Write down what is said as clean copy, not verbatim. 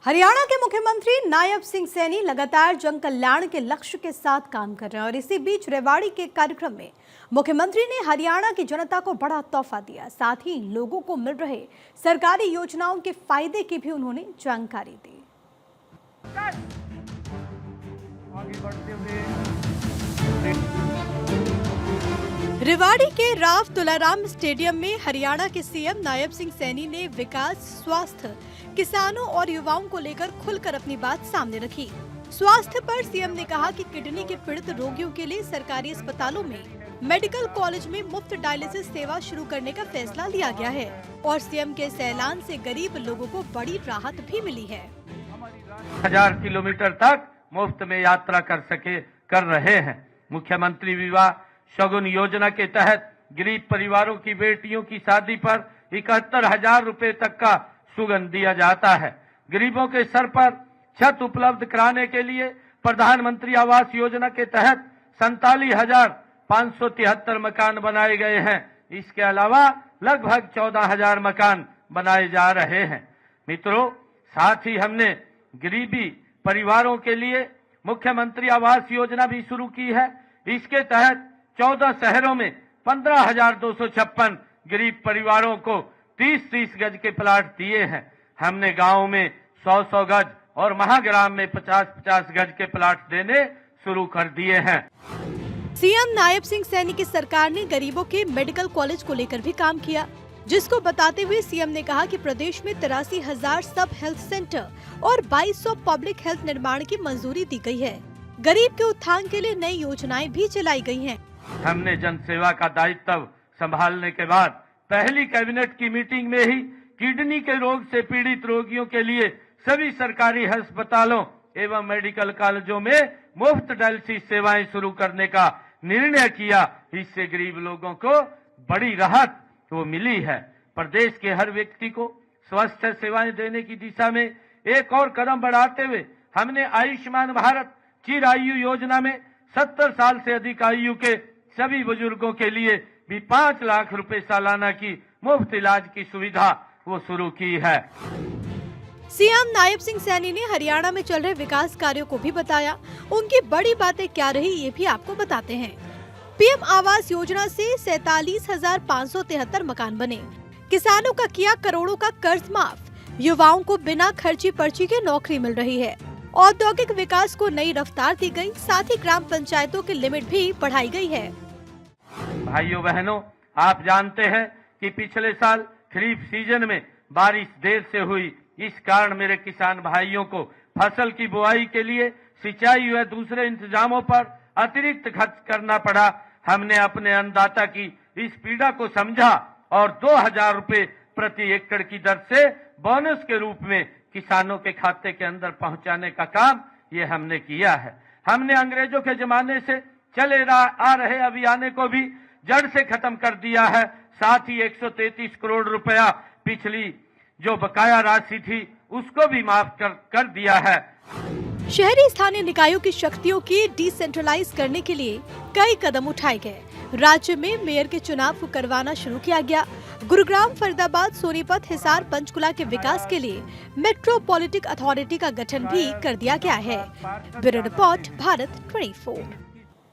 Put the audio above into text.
हरियाणा के मुख्यमंत्री नायब सिंह सैनी लगातार जन कल्याण के लक्ष्य के साथ काम कर रहे हैं और इसी बीच रेवाड़ी के कार्यक्रम में मुख्यमंत्री ने हरियाणा की जनता को बड़ा तोहफा दिया। साथ ही लोगों को मिल रहे सरकारी योजनाओं के फायदे की भी उन्होंने जानकारी दी। आगे बढ़ते हुए रेवाड़ी के राव तुलाराम स्टेडियम में हरियाणा के सीएम नायब सिंह सैनी ने विकास, स्वास्थ्य, किसानों और युवाओं को लेकर खुलकर अपनी बात सामने रखी। स्वास्थ्य पर सीएम ने कहा कि किडनी के पीड़ित रोगियों के लिए सरकारी अस्पतालों में मेडिकल कॉलेज में मुफ्त डायलिसिस सेवा शुरू करने का फैसला लिया गया है और सीएम के इस ऐलान से गरीब लोगों को बड़ी राहत भी मिली है। 1000 किलोमीटर तक मुफ्त में यात्रा कर रहे हैं। मुख्यमंत्री विवाह शगुन योजना के तहत गरीब परिवारों की बेटियों की शादी पर 71,000 रुपए तक का सुगन दिया जाता है। गरीबों के सर पर छत उपलब्ध कराने के लिए प्रधानमंत्री आवास योजना के तहत 47,573 मकान बनाए गए हैं। इसके अलावा लगभग 14,000 मकान बनाए जा रहे हैं। मित्रों, साथ ही हमने गरीबी परिवारों के लिए मुख्यमंत्री आवास योजना भी शुरू की है। इसके तहत 14 शहरों में 15,256 गरीब परिवारों को 30-30 गज के प्लाट दिए हैं। हमने गांव में 100-100 गज और महाग्राम में 50-50 गज के प्लाट देने शुरू कर दिए हैं। सीएम नायब सिंह सैनी की सरकार ने गरीबों के मेडिकल कॉलेज को लेकर भी काम किया, जिसको बताते हुए सीएम ने कहा कि प्रदेश में 83,000 सब हेल्थ सेंटर और 2200 पब्लिक हेल्थ निर्माण की मंजूरी दी गई है। गरीब के उत्थान के लिए नई योजनाएं भी चलाई गई हैं। हमने जन सेवा का दायित्व संभालने के बाद पहली कैबिनेट की मीटिंग में ही किडनी के रोग से पीड़ित रोगियों के लिए सभी सरकारी अस्पतालों एवं मेडिकल कॉलेजों में मुफ्त डायलिसिस सेवाएं शुरू करने का निर्णय किया। इससे गरीब लोगों को बड़ी राहत तो मिली है। प्रदेश के हर व्यक्ति को स्वास्थ्य सेवाएं देने की दिशा में एक और कदम बढ़ाते हुए हमने आयुष्मान भारत चिरायु योजना में 70 साल से अधिक आयु के सभी बुजुर्गों के लिए भी 5 लाख रुपए सालाना की मुफ्त इलाज की सुविधा वो शुरू की है। सीएम नायब सिंह सैनी ने हरियाणा में चल रहे विकास कार्यों को भी बताया। उनकी बड़ी बातें क्या रही ये भी आपको बताते हैं। पीएम आवास योजना से 47,573 मकान बने। किसानों का किया करोड़ों का कर्ज माफ। युवाओं को बिना खर्ची पर्ची के नौकरी मिल रही है। औद्योगिक विकास को नई रफ्तार दी गई। साथ ही ग्राम पंचायतों की लिमिट भी बढ़ाई गई है। भाइयों बहनों, आप जानते हैं कि पिछले साल खरीफ सीजन में बारिश देर से हुई। इस कारण मेरे किसान भाइयों को फसल की बुआई के लिए सिंचाई व दूसरे इंतजामों पर अतिरिक्त खर्च करना पड़ा। हमने अपने अन्नदाता की इस पीड़ा को समझा और 2,000 रुपए प्रति एकड़ की दर से बोनस के रूप में किसानों के खाते के अंदर पहुंचाने का काम ये हमने किया है। हमने अंग्रेजों के जमाने से चले आ रहे अभियान को भी जड़ से खत्म कर दिया है। साथ ही 133 करोड़ रुपया पिछली जो बकाया राशि थी उसको भी माफ कर दिया है। शहरी स्थानीय निकायों की शक्तियों की डिसेंट्रलाइज करने के लिए कई कदम उठाए गए। राज्य में मेयर के चुनाव करवाना शुरू किया गया। गुरुग्राम, फरीदाबाद, सोनीपत, हिसार, पंचकुला के विकास के लिए मेट्रोपॉलिटिक अथॉरिटी का गठन भी कर दिया गया है। Bureau report, Bharat 24।